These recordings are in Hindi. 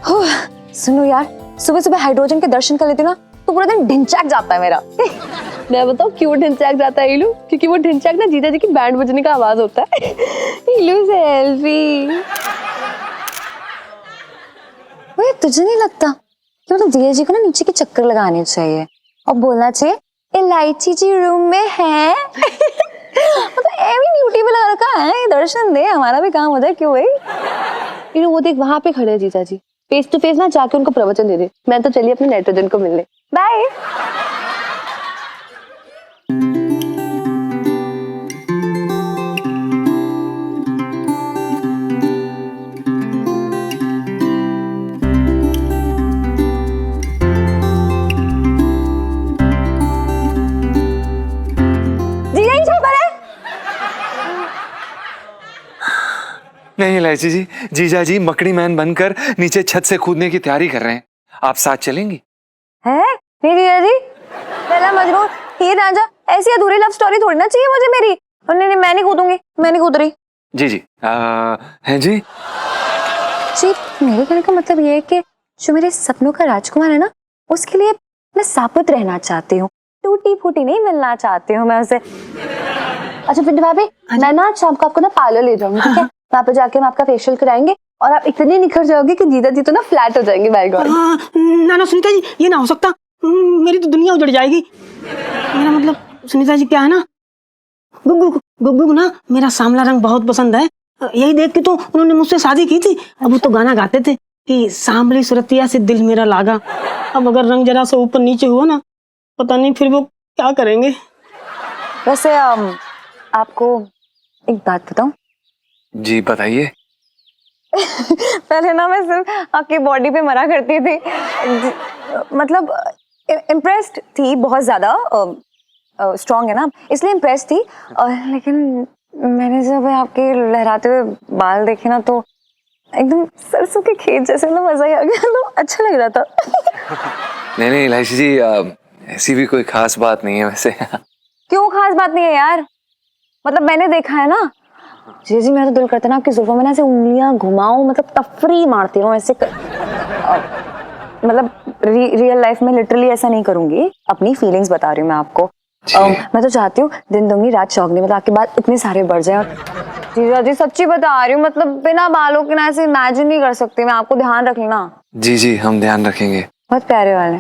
सुनो यार, सुबह सुबह हाइड्रोजन के दर्शन कर लेती ना तो पूरा दिन ढिंचैक जाता है मेरा। मैं बताऊँ क्यों ढिंचैक जाता है इलू? क्योंकि वो ढिंचैक ना जीजा जी की बैंड बजने का आवाज होता है। इलू सेल्फी। वो तुझे नहीं लगता कि मतलब दिया जी को ना नीचे के चक्कर लगाने चाहिए और बोलना चाहिए इलायची जी रूम में है। मतलब एवी ड्यूटी पे लगा रखा है, दर्शन दे, हमारा भी काम होता है, क्यों भाई? इलू वो देख वहां पे खड़े हैं जीजा जी, फेस टू फेस ना जाके उनको प्रवचन दे दे। मैं तो चलिए अपने नाइट्रोजन को मिलने। बाय। जीजा जी पर है। नहीं इलायची जी, जीजा जी मकड़ी मैन बनकर नीचे छत से कूदने की तैयारी कर रहे हैं। आप साथ चलेंगी? है? नहीं जीजा जी, पहला मजनू हीर रांझा ऐसी अधूरी लव स्टोरी थोड़ी ना चाहिए मुझे मेरी। नहीं नहीं, मैं नहीं कूदूंगी, मैं नहीं कूद रही। जी जी। हैं जी? जी मेरे कहने का मतलब ये है कि जो मेरे सपनों का राजकुमार है ना, उसके लिए मैं साबुत रहना चाहती हूँ, टूटी फूटी नहीं मिलना चाहती हूँ मैं उसे। अच्छा पिंटू भाभी, मैं ना शाम को आपको ना पार्लर ले जाऊंगी, ठीक है? वहाँ पे जाके हम आपका फेशियल कराएंगे और आप इतनी निखर जाओगे कि जीजा जी तो ना फ्लैट हो जाएंगे। By God. ना ना सुनीता जी, ये ना हो सकता। मेरी तो दुनिया उजड़ जाएगी। मेरा मतलब सुनीता जी क्या है ना, गुग्गू गुग्गू को ना मेरा सांवला रंग बहुत पसंद है। यही देख के तो उन्होंने मुझसे शादी की थी। अब वो तो गाना गाते थे कि सांवली सुरतिया से दिल मेरा लागा। अब अगर रंग जरा सा ऊपर नीचे हुआ ना, पता नहीं फिर वो क्या करेंगे। वैसे आपको एक बात बताऊं? जी बताइए। पहले ना मैं सिर्फ आपकी बॉडी पे मरा करती थी, मतलब इम्प्रेस्ड थी, बहुत ज्यादा स्ट्रांग है ना इसलिए इम्प्रेस्ड थी। लेकिन मैंने जब आपके लहराते हुए बाल देखे ना तो एकदम सरसों के खेत जैसे, ना मजा ही आ गया, तो अच्छा लग रहा था। नहीं नहीं इलायची जी, ऐसी भी कोई खास बात नहीं है वैसे। क्यों खास बात नहीं है यार? मतलब मैंने देखा है ना जी जी, मेरा तो दिल करता है ना आपकी जुल्फों में ना ऐसे उंगलियां घुमाऊं, मतलब तफरी मारती रहूं ऐसे मतलब रियल लाइफ में लिटरली ऐसा नहीं करूंगी, अपनी फीलिंग्स बता रही हूँ मैं आपको। मैं तो चाहती हूँ दिन दूंगी रात चौगनी, मतलब आपके बाल इतने सारे बढ़ जाए। जीजा जी सच्ची बता रही हूँ, मतलब बिना बालों के ना ऐसे इमेजिन नहीं कर सकती मैं, आपको ध्यान रख लेना। जी जी हम ध्यान रखेंगे। बहुत प्यारे वाले।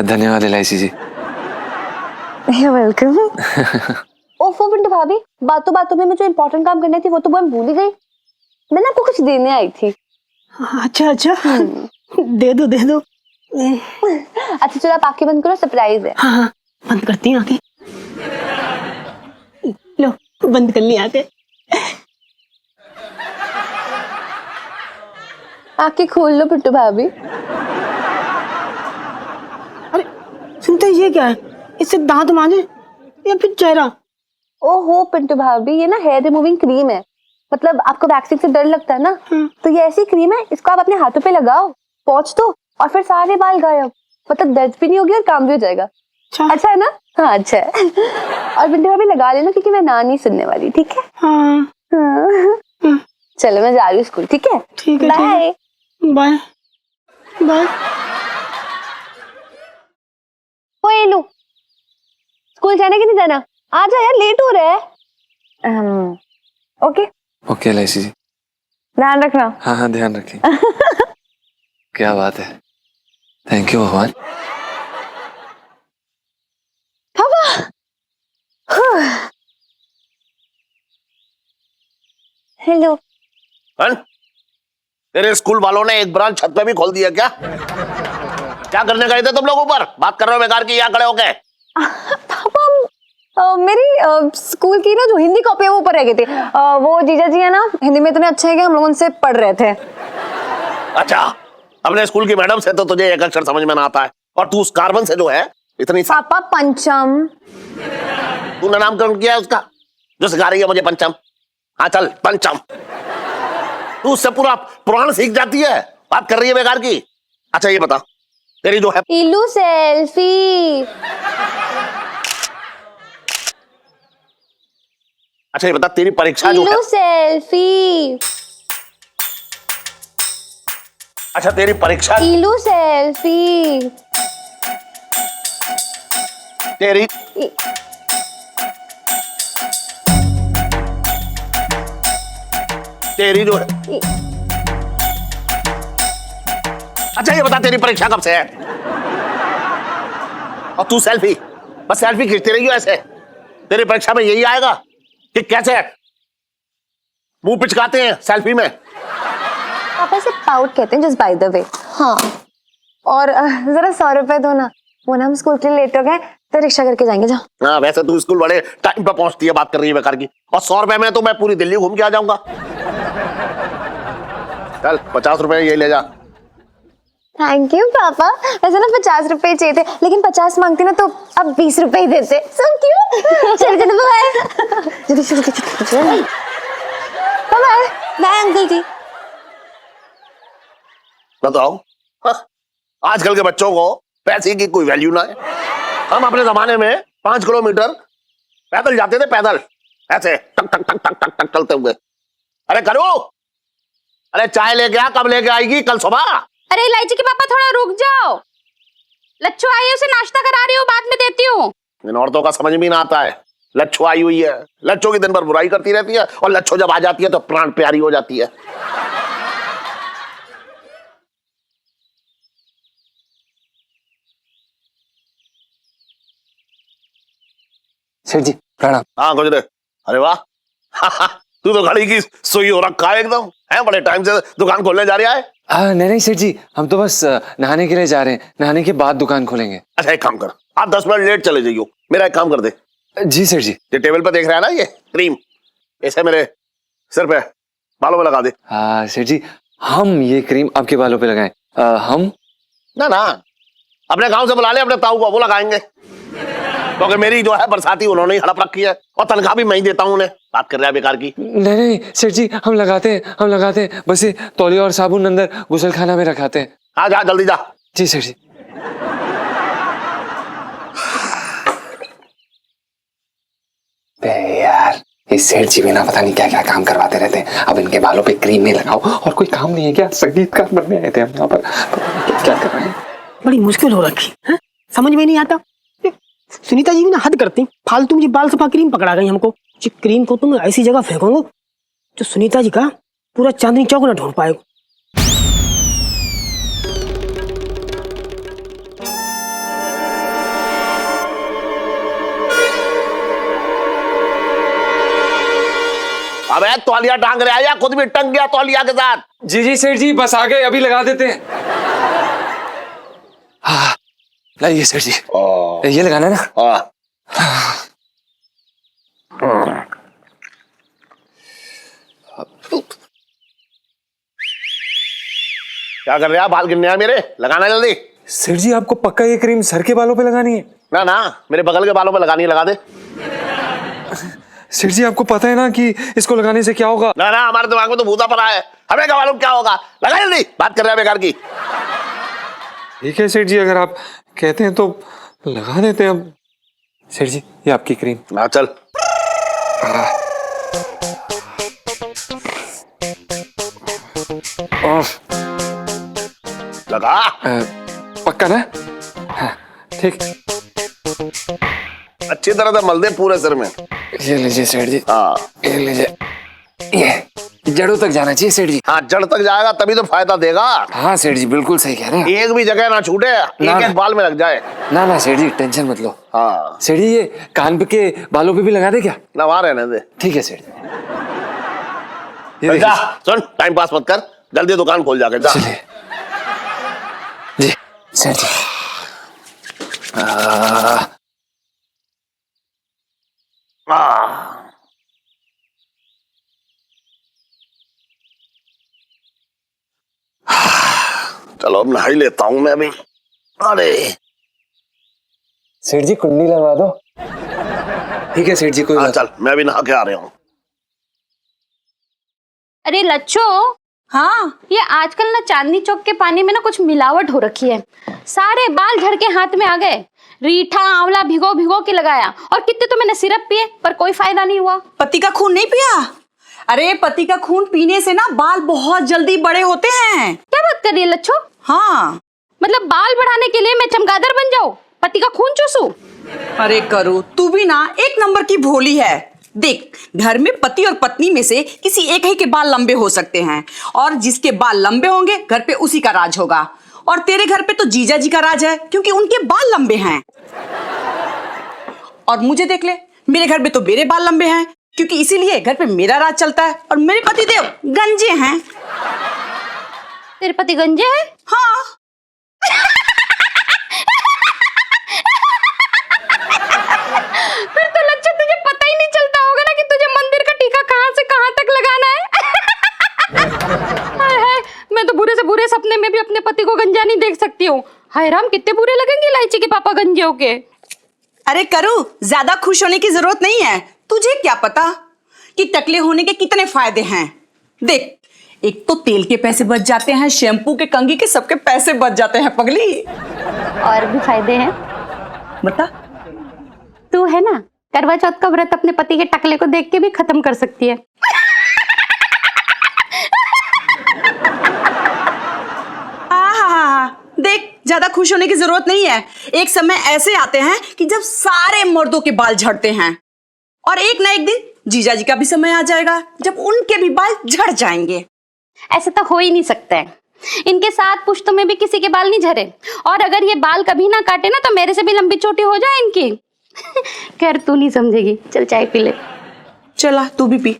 धन्यवाद इलायची जी। वेलकम। ओफो पिंटू भाभी, बातों बातों में मुझे इम्पोर्टेंट काम करनी थी वो तो मैं भूल ही गई। मैं ना आपको कुछ देने आई थी। अच्छा अच्छा, दे दो दे दो। अच्छा चलो आप आंखें बंद करो, सरप्राइज है। हाँ हाँ, बंद करती हूँ आंखें। लो बंद कर ली आंखें। आंखें खोल लो पिंटू भाभी। अरे सुनते ये क्या है? इससे दांत मांजे या फिर चेहरा? ओहो पिंटू भाभी, ये ना हेयर रिमूविंग क्रीम है। मतलब आपको वैक्सिंग से डर लगता है ना, तो ये ऐसी क्रीम है, इसको आप अपने हाथों पे लगाओ, पोंछ दो और फिर सारे बाल गायब। मतलब दर्द भी नहीं होगी और काम भी हो जाएगा। अच्छा है ना? हाँ अच्छा है। और पिंटू भाभी लगा लेना क्योंकि मैं ना नहीं सुनने वाली, ठीक है? हाँ चलो मैं जा रही हूँ स्कूल, ठीक है? ठीक है। Bye bye bye. ओए लो, स्कूल जाना कि नहीं जाना? आ जा यार, लेट हो रहा है। ओके ओके इलायची जी। ध्यान रखना। हाँ हाँ ध्यान रखेंगे। क्या बात है, थैंक यू भगवान। हेलो। तेरे स्कूल वालों ने एक ब्रांच छत पे भी खोल दिया क्या? क्या करने गए थे तुम लोग ऊपर? बात कर रहे हो बेकार की, यहाँ खड़े हो गए? पापा मेरी स्कूल की ना जो हिंदी कॉपी है वो ऊपर रह गई थी। वो जीजा जी है ना, हिंदी में इतने अच्छे हैं कि हम लोग उनसे पढ़ रहे थे। अच्छा, अपने स्कूल की मैडम से तो तुझे एक अक्षर समझ में ना आता है, और तू उस कार्बन से जो है इतनी पापा पंचम। तूने नामकरण किया है उसका, जो सिखा रही है मुझे पंचम? हाँ चल पंचम। तू उससे पूरा पुराण सीख जाती है, बात कर रही है बेकार की। अच्छा ये बता, तेरी जो है इलू सेल्फी। अच्छा ये बता, तेरी परीक्षा जो है, इलू सेल्फी। अच्छा तेरी परीक्षा इलू सेल्फी। तेरी तेरी जो है। अच्छा ये बता तेरी परीक्षा कब से है? और तू सेल्फी, बस सेल्फी खींचती रही हो ऐसे। तेरी परीक्षा में यही आएगा कि कैसे मुंह पिचकाते हैं सेल्फी में? पापा इसे पाउट कहते हैं, जस्ट बाय द वे। हाँ और जरा 100 रुपए दो ना, वो ना हम स्कूल के लिए लेट हो गए तो रिक्शा करके जाएंगे। जाओ। हाँ वैसे तू स्कूल बड़े टाइम पे पहुंचती है, बात कर रही है बेकार की। और 100 रुपए में तो मैं पूरी दिल्ली घूम के आ जाऊंगा। चल 50 रुपए ये ले जा। थैंक यू पापा। वैसे ना 50 रुपए चाहिए थे, लेकिन 50 मांगती ना तो अब 20 रुपए ही देते। So cute. चल चल बाय। जल्दी जल्दी बाय बाय अंकल जी। बताओ हाँ, आजकल के बच्चों को पैसे की कोई वैल्यू ना है। हम अपने जमाने में 5 किलोमीटर पैदल जाते थे, पैदल ऐसे टक टक टक टक टक टक चलते हुए। अरे करो, अरे चाय लेके आ, कब लेके आएगी? कल सुबह। अरे इलायची के पापा थोड़ा रुक जाओ, लच्छू आई है, उसे नाश्ता करा रही हूँ, बाद में देती हूँ। इन औरतों का समझ भी ना आता है। लच्छो आई हुई है, लच्छो की दिन भर बुराई करती रहती है, और लच्छो जब आ जाती है तो प्राण प्यारी हो जाती है। सेठ जी प्रणाम। हाँ गुजरे। अरे वाह तू तो घड़ी की सुई हो रखा है एकदम, है बड़े टाइम से दुकान खोलने जा रहा है। नहीं नहीं सेठ जी, हम तो बस नहाने के लिए जा रहे हैं, नहाने के बाद दुकान खोलेंगे। अच्छा एक काम कर, आप 10 मिनट लेट चले जाइयो, मेरा एक काम कर दे। जी सेठ जी। ये टेबल पे देख रहा है ना, ये क्रीम, इसे मेरे सिर पे बालों में लगा दे। सेठ जी, हम ये क्रीम आपके बालों पे लगाएं? हम ना ना, अपने गांव से बुला ले अपने ताऊ को, वो लगाएंगे। क्योंकि मेरी जो है बरसाती उन्होंने ही हड़प रखी है, और तनख्वाह भी मैं ही देता हूँ उन्हें। बात कर रहा है बेकार की। नहीं नहीं सेठ जी, हम लगाते हैं, बस ये तौलिया और साबुन अंदर गुसलखाना में रखाते हैं। हाँ जा जल्दी जा। जी सेठ जी। यार ये सेठ जी भी ना पता नहीं क्या क्या काम करवाते रहते हैं। अब इनके बालों पे क्रीम नहीं लगाओ, और कोई काम नहीं है क्या? संगीतकार बनने आए थे हम यहाँ पर, पता नहीं क्या कर रहे हैं। बड़ी मुश्किल हो रखी है, समझ में नहीं आता। सुनीता जी भी ना हद करती, फालतू मुझे बाल सफा क्रीम पकड़ा गई हमको। जी क्रीम को तुम ऐसी जगह फेंकोगे जो सुनीता जी का पूरा चांदनी चौक ना ढूंढ पाएगा। अबे तौलिया टांग रहा है या खुद भी टंग गया तौलिया के साथ? जी जी सेठ जी, बस आ गए, अभी लगा देते हैं। हाँ लाइए सेठ जी, ये लगाना है ना। क्या कर रहे हैं? बाल गिरने हैं मेरे, लगाना जल्दी। सेठ जी आपको पक्का ये क्रीम सर के बालों पे लगानी है? ना ना, मेरे बगल के बालों पे लगानी है, लगा दे। सेठ जी आपको पता है ना कि इसको लगाने से क्या होगा? ना ना, हमारे दिमाग में तो भूता पड़ा है, हमें क्या मालूम क्या होगा। लगा जल्दी, बात कर रहे हैं बेकार की। ठीक है सेठ जी, अगर आप कहते हैं तो लगा देते हैं। अब सेठ जी ये आपकी क्रीम। हाँ चल। लगा। पक्का ना? हाँ, ठीक। अच्छी तरह से मल दे पूरे सिर में। ये लीजिए सेठ जी। हाँ ये लीजिए, ये जड़ों तक जाना चाहिए सेठ जी। हाँ, जड़ तक जाएगा तभी तो फायदा देगा। हाँ सेठ जी बिल्कुल सही कह रहे हैं। एक भी जगह ना छूटे, एक एक बाल में लग जाए। ना ना सेठ जी टेंशन मत लो। हाँ सेठ जी ये कान पे के बालों पे भी लगा दे क्या? ना, वहां रहने दे। ठीक है सेठ जी। ये जा, देखिए। सुन टाइम पास मत कर, जल्दी दुकान खोल जाके जा। चलिए जी सेठ जी। चलो अब नहा ही लेता हूं मैं भी। अरे सेठ जी कुंडी लगवा दो। ठीक है सेठ जी, कोई हाँ बात। चल, मैं भी नहा के आ रहा हूँ। अरे लच्छो, हाँ ये आजकल ना चांदनी चौक के पानी में ना कुछ मिलावट हो रखी है। सारे बाल झड़ के हाथ में आ गए। रीठा आंवला भिगो भिगो के लगाया, और कितने तो मैंने सिरप पिए पर कोई फायदा नहीं हुआ। पति का खून नहीं पिया? अरे पति का खून पीने से ना बाल बहुत जल्दी बड़े होते हैं। क्या बात कर रही है लच्छो? हाँ। मतलब बाल बढ़ाने के लिए मैं चमगादड़ बन जाऊं, पति का खून चूसूं? अरे करो, तू भी ना एक नंबर की भोली है। देख, घर में पति और पत्नी में से किसी एक ही के बाल लंबे हो सकते हैं, और जिसके बाल लंबे होंगे घर पे उसी का राज होगा। और तेरे घर पे तो जीजा जी का राज है, क्योंकि उनके बाल लंबे हैं। और मुझे देख ले, मेरे घर में तो मेरे बाल लंबे हैं, क्योंकि इसीलिए घर पे मेरा राज चलता है। और मेरे पति देव गंजे हैं। तेरे पति गंजे हैं? हाँ। फिर तो लच्छा तुझे पता ही नहीं चलता होगा ना कि तुझे मंदिर का टीका कहाँ से कहाँ तक लगाना है। हाय हाय, मैं तो बुरे से बुरे सपने में भी अपने पति को गंजा नहीं देख सकती हूँ। हाय राम, कितने बुरे लगेंगे इलायची के पापा गंजे होके। अरे करू, ज्यादा खुश होने की जरूरत नहीं है। तुझे क्या पता कि टकले होने के कितने फायदे हैं। देख, एक तो तेल के पैसे बच जाते हैं, शैम्पू के, कंघी के, सबके पैसे बच जाते हैं पगली। और भी फायदे हैं। बता। तू है ना, करवा चौथ का व्रत अपने पति के टकले को देख के भी खत्म कर सकती है। देख, ज्यादा खुश होने की जरूरत नहीं है। एक समय ऐसे आते हैं कि जब सारे मर्दों के बाल झड़ते हैं, और एक ना एक दिन जीजा जी का भी समय आ जाएगा जब उनके भी बाल झड़ जाएंगे। ऐसे तो हो ही नहीं सकता है। इनके 7 पुश्तों में भी किसी के बाल नहीं झरे, और अगर ये बाल कभी ना काटे ना तो मेरे से भी लंबी चोटी हो जाए इनकी। खैर तू नहीं समझेगी, चल चाय पी ले। चला, तू भी पी।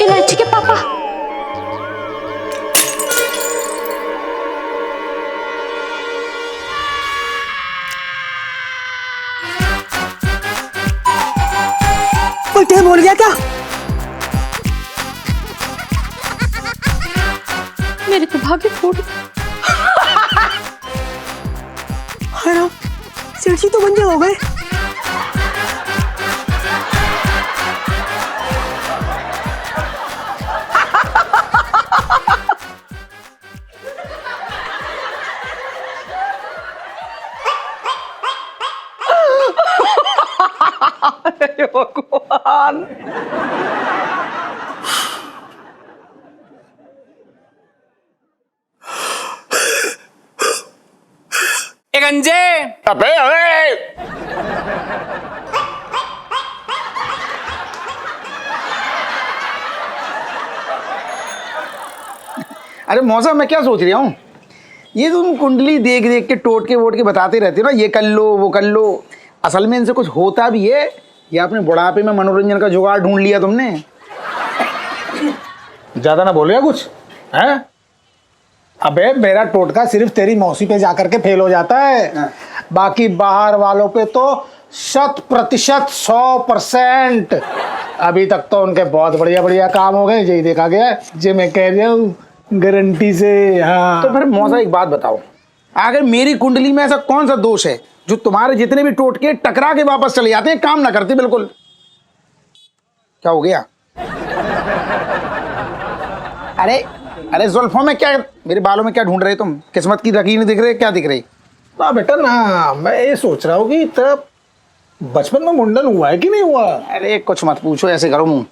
इलायची के पापा। उल्टे बोल गया क्या? मेरे तो भाग्य फूट। हाँ, सेठ जी तो गंजे हो गए। भगवान। ए गंजे। अबे अबे, अरे मौसा, मैं क्या सोच रहा हूँ, ये तुम कुंडली देख देख के टोट के वोट के बताते रहते हो ना, ये कर लो वो कर लो। असल में इनसे कुछ होता भी है या अपने बुढ़ापे में मनोरंजन का जुगाड़ ढूंढ लिया तुमने? ज्यादा ना बोलेगा कुछ है? अबे मेरा टोटका सिर्फ तेरी मौसी पे जाकर के फेल हो जाता है, बाकी बाहर वालों पे तो 100% 100%। अभी तक तो उनके बहुत बढ़िया बढ़िया काम हो गए, यही देखा गया जो मैं कह रहा हूँ गारंटी से। हाँ तो फिर मौसा एक बात बताओ, अगर मेरी कुंडली में ऐसा कौन सा दोष है जो तुम्हारे जितने भी टोटके टकरा के वापस चले जाते हैं, काम ना करते बिल्कुल? क्या हो गया? अरे अरे जुल्फों में क्या, मेरे बालों में क्या ढूंढ रहे तुम? किस्मत की लकीर दिख रही, क्या दिख रही? ना बेटा ना, मैं ये सोच रहा हूँ कि तेरा बचपन में मुंडन हुआ है कि नहीं हुआ? अरे कुछ मत पूछो, ऐसे करो मुंह।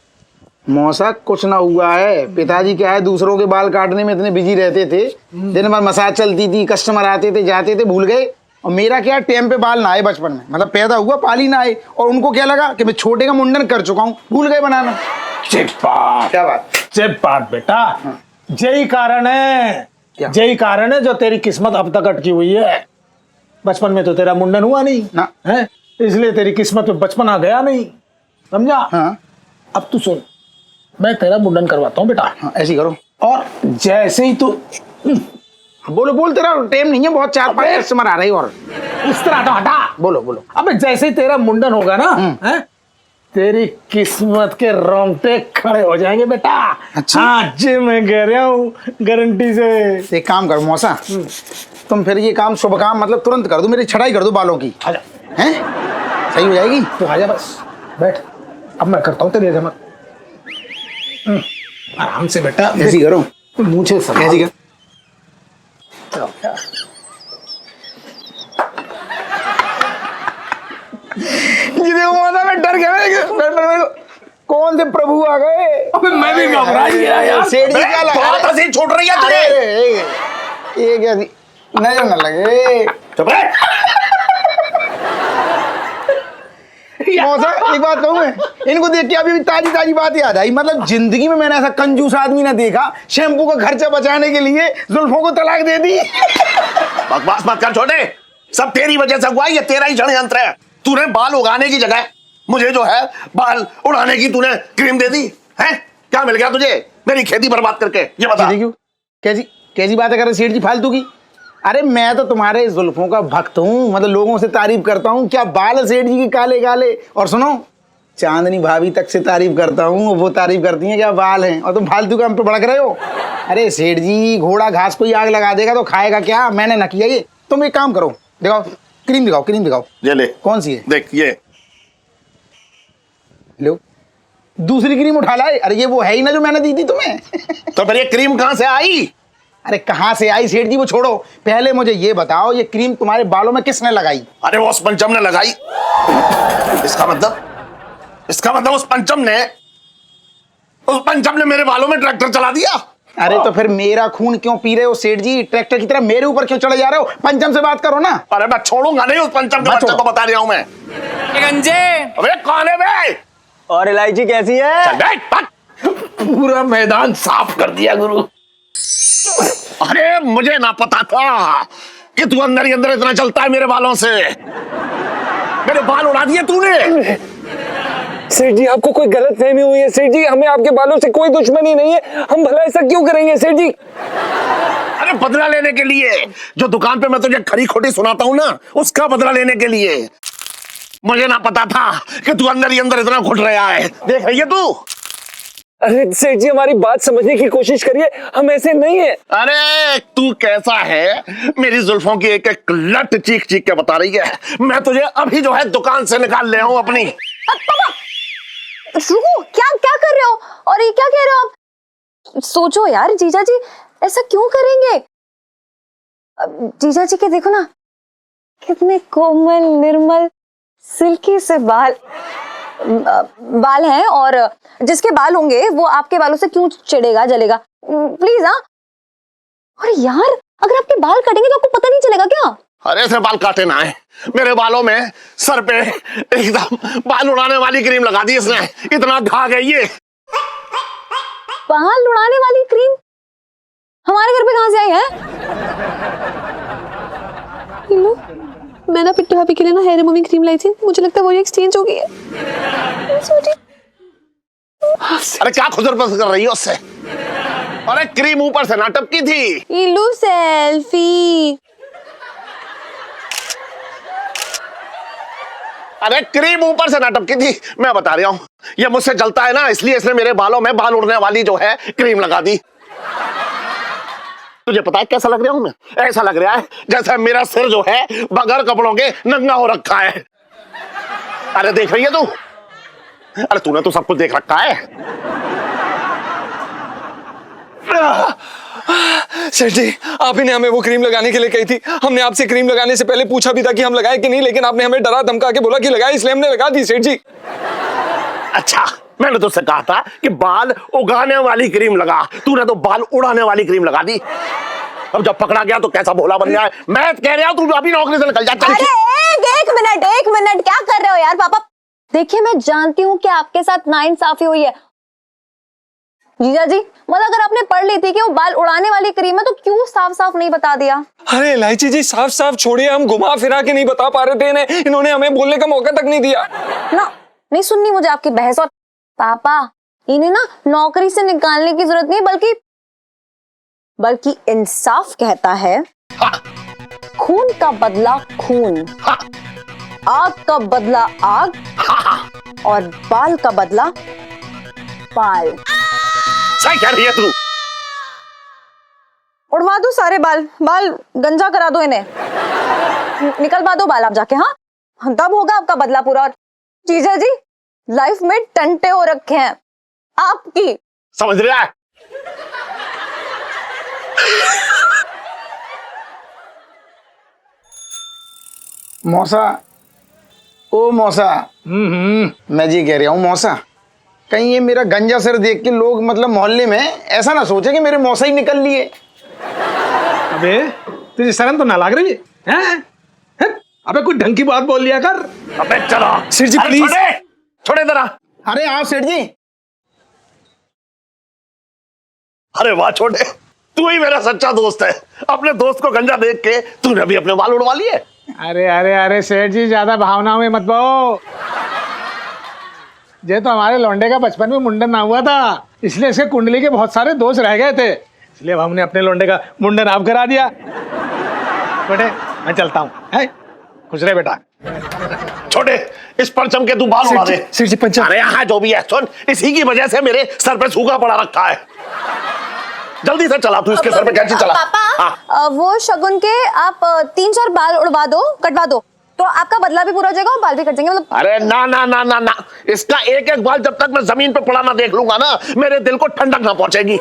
मौसा कुछ ना हुआ है। पिताजी क्या है, दूसरों के बाल काटने में इतने बिजी रहते थे, दिन भर मसाज चलती थी, कस्टमर आते थे जाते थे, भूल गए। और मेरा क्या, टाइम पे बाल ना आए बचपन में, मतलब पैदा हुआ पाली ना आए, और उनको क्या लगा कि मैं छोटे का मुंडन कर चुका हूँ, भूल गए बनाना। चिप्पा, क्या बात? चिप्पा बेटा, यही कारण है, यही कारण है जो तेरी किस्मत अब तक अटकी हुई है। बचपन में तो तेरा मुंडन हुआ नहीं ना, है, इसलिए तेरी किस्मत में बचपन आ गया नहीं, समझा? हाँ। अब तू सुन, मैं तेरा मुंडन करवाता हूँ बेटा। हाँ, ऐसे ही करो। और जैसे ही तू बोलो बोल, तेरा टाइम नहीं है, बहुत 4-5 कस्टमर आ रहे हैं। और इस तरह हटा, बोलो बोलो। अबे जैसे ही तेरा मुंडन होगा ना, है, तेरी किस्मत के रोंगटे खड़े हो जाएंगे बेटा। अच्छा। हाँ जी, मैं कह रहा हूँ गारंटी से। एक काम करो मौसा, तुम फिर ये काम शुभ काम मतलब तुरंत कर दो, मेरी छटाई कर दो बालों की। आजा, हैं? सही हो जाएगी। तू आजा बस, बैठ। अब मैं करता हूँ तेरी हजमत। आराम से बेटा, ऐसी करो, मुझे ऐसी कर। ये देखो मौसा, मैं डर गया। कौन से प्रभु आ गए? अबे मैं भी घबरा गया यार। सेठ जी क्या लगा? बहुत हंसी छूट रही है तुझे। अरे ये क्या थी? नजर न लगे। चुप रह। मौसा एक बात कहूँ मैं, इनको देख के अभी ताजी ताजी बात याद आई। मतलब जिंदगी में मैंने ऐसा कंजूस आदमी ना देखा, शैम्पू का खर्चा बचाने के लिए जुल्फों को तलाक दे दी। बकवास मत कर छोटे, सब तेरी वजह से हुआ है, ये तेरा ही षड्यंत्र है। तूने बाल उगाने की जगह मुझे जो है बाल उड़ाने की तूने क्रीम दे दी है। क्या मिल गया तुझे मेरी खेती बर्बाद करके, ये बता। क्यों? कैसी कैसी बातें कर रहे सेठ जी फालतू की? अरे मैं तो तुम्हारे जुल्फों का भक्त हूँ, मतलब लोगों से तारीफ करता हूँ। क्या बाल है सेठ जी की काले काले। और सुनो, चांदनी भाभी तक से तारीफ करता हूँ, वो तारीफ करती है क्या बाल हैं, और तुम फालतू का हम पे भड़क रहे हो। अरे सेठ जी, घोड़ा घास को ही आग लगा देगा तो खाएगा क्या? मैंने ना किया ये। तुम एक काम करो, दिखाओ क्रीम, दिखाओ क्रीम दिखाओ। ये ले। कौन सी है? देख ये लो, दूसरी क्रीम उठा लाए। अरे ये वो है ही ना जो मैंने दी थी तुम्हें। तो फिर ये क्रीम कहां से आई? अरे कहाँ से आई सेठ जी, वो छोड़ो, पहले मुझे ये बताओ, ये क्रीम तुम्हारे बालों में किसने लगाई? अरे वो उस पंचम ने लगाई। इसका मतलब उस पंचम ने मेरे बालों में ट्रैक्टर चला दिया। अरे तो फिर मेरा खून क्यों पी रहे हो सेठ जी? ट्रैक्टर की तरह मेरे ऊपर क्यों चढ़े जा रहे हो? पंचम से बात करो ना। अरे मैं छोड़ूंगा नहीं उस पंचम के बच्चे को, बता रहा हूं मैं। गंजे अबे कौन है बे? और इलायची कैसी है? चल बैठ, भाग। पूरा मैदान साफ कर दिया गुरु। अरे मुझे ना पता था कि तू अंदर ही अंदर इतना चलता है मेरे बालों से। मेरे बाल उड़ा दिए तूने। सेठ जी, आपको कोई गलत फहमी हुई है सेठ जी। हमें आपके बालों से कोई दुश्मनी नहीं है, हम भला ऐसा क्यों करेंगे सेठ जी? अरे बदला लेने के लिए, जो दुकान पे मैं तुझे खरी खोटी सुनाता हूँ ना, उसका बदला लेने के लिए। मुझे ना पता था कि तू अंदर ही अंदर इतना घुट रहा है। देख रही है तू? अरे सेठ जी, हमारी बात समझने की कोशिश करिए, हम ऐसे नहीं है। अरे तू कैसा है, मेरी जुल्फों की एक एक लट चीख चीख के बता रही है। मैं तुझे अभी जो है दुकान से निकाल ले आऊं अपनी। रुको, क्या क्या कर रहे हो? और ये क्या कह रहे हो आप? सोचो यार, जीजा जी ऐसा क्यों करेंगे? जीजा जी के देखो ना, कितने कोमल निर्मल सिल्की से बाल हैं, और जिसके बाल होंगे वो आपके बालों से क्यों चिढ़ेगा जलेगा? प्लीज। हाँ, और यार अगर आपके बाल कटेंगे तो आपको पता नहीं चलेगा क्या? अरे ऐसे बाल काटे ना है, मेरे बालों में सर पे एकदम बाल उड़ाने वाली क्रीम लगा दी इसने, इतना घा गई ये। बाल उड़ाने वाली क्रीम हमारे घर पे कहां से आई है? लो, मैं ना पिट्टू भाभी के लिए ना हेयर रिमूविंग क्रीम लाई थी, मुझे लगता है वो एक्सचेंज हो गई है। अरे क्या खुजर पसर कर रही है उससे? अरे क्रीम ऊपर से ना टपकी थी। इलू सेल्फी। अरे क्रीम ऊपर से ना टपकी थी, मैं बता रहा हूं। ये मुझसे जलता है ना, इसलिए इसने मेरे बालों में बाल उड़ने वाली जो है क्रीम लगा दी। तुझे पता है कैसा लग रहा हूं मैं? ऐसा लग रहा है जैसे मेरा सिर जो है बगैर कपड़ों के नंगा हो रखा है। अरे देख रही है तू? अरे तूने तो सब कुछ देख रखा है। सेठ जी, आप ही ने हमें वो क्रीम लगाने के लिए कही थी। हमने आपसे क्रीम लगाने से पहले पूछा भी था कि हम लगाए कि नहीं, लेकिन आपने हमें डरा धमका के बोला कि लगाए, इसलिए हमने लगा दी सेठ जी। अच्छा, मैंने तुझसे कहा था कि बाल उगाने वाली क्रीम लगा, तूने तो बाल उड़ाने वाली क्रीम लगा दी। अब जब पकड़ा गया तो कैसा भोला बन गया है। मैं कह रहा हूं तू अभी नौकरी से निकल जा। अरे एक मिनट क्या कर रहे हो यार पापा? देखिए, मैं जानती हूँ कि आपके साथ नाइंसाफी हुई है जीजा जी, मतलब अगर आपने पढ़ ली थी कि वो बाल उड़ाने वाली क्रीम है तो क्यों साफ साफ नहीं बता दिया? अरे इलायची जी, साफ साफ छोड़िए, हम घुमा फिरा के नहीं बता पा रहे थे, इन्होंने हमें बोलने का मौका तक नहीं दिया ना। नहीं सुननी मुझे आपकी बहस। और पापा, इन्हें ना नौकरी से निकालने की जरूरत नहीं, बल्कि इंसाफ कहता है खून का बदला खून, आग का बदला आग, और बाल का बदला बाल। सही कह रही है तू। उड़वा दो सारे बाल, बाल गंजा करा दो इन्हें, निकलवा दो बाल आप जाके। हाँ, तब होगा आपका बदला पूरा। और जीजा जी लाइफ में टंटे हो रखे हैं आपकी, समझ रहा है? मौसा, ओ मौसा, मैं जी कह रहा हूँ मौसा, कहीं ये मेरा गंजा सर देख के लोग मतलब मोहल्ले में ऐसा ना सोचे कि मेरे मौसा ही निकल लिए। अबे तुझे शर्म तो ना लग रही है? हैं? अबे कुछ ढंग की बात बोल लिया कर। अबे चलो सेठ जी, अरे प्लीज। छोड़े जरा। अरे हाँ सेठ जी। अरे वाह छोटे, तू ही मेरा सच्चा दोस्त है। अपने दोस्त को गंजा देख के तूने भी अपने बाल उड़वा लिए। अरे अरे अरे सेठ जी, ज्यादा भावनाओं में मत बहो। ये तो हमारे लौंडे का बचपन में मुंडन ना हुआ था, इसलिए इसके कुंडली के बहुत सारे दोष रह गए थे, इसलिए अब हमने अपने लौंडे का मुंडन आप करा दिया। बेटे मैं चलता हूँ, है? खुश रहे बेटा। छोटे, इस परचम के तू बाल उड़ा दे। सेठ जी पंचम। अरे यहाँ जो भी है सुन, इसी की वजह से मेरे सर पे सूखा पड़ा रखा है। जल्दी से चला, तू इसके सर पे कैंची चला। पापा वो शगुन के आप 3-4 बाल उड़वा दो, कटवा दो, तो आपका बदला भी पूरा हो जाएगा और बाल भी कट जाएंगे। मतलब अरे ना ना ना ना ना, इसका एक एक बाल जब तक मैं जमीन पे पड़ा ना देख लूंगा ना, मेरे दिल को ठंडक ना पहुंचेगी।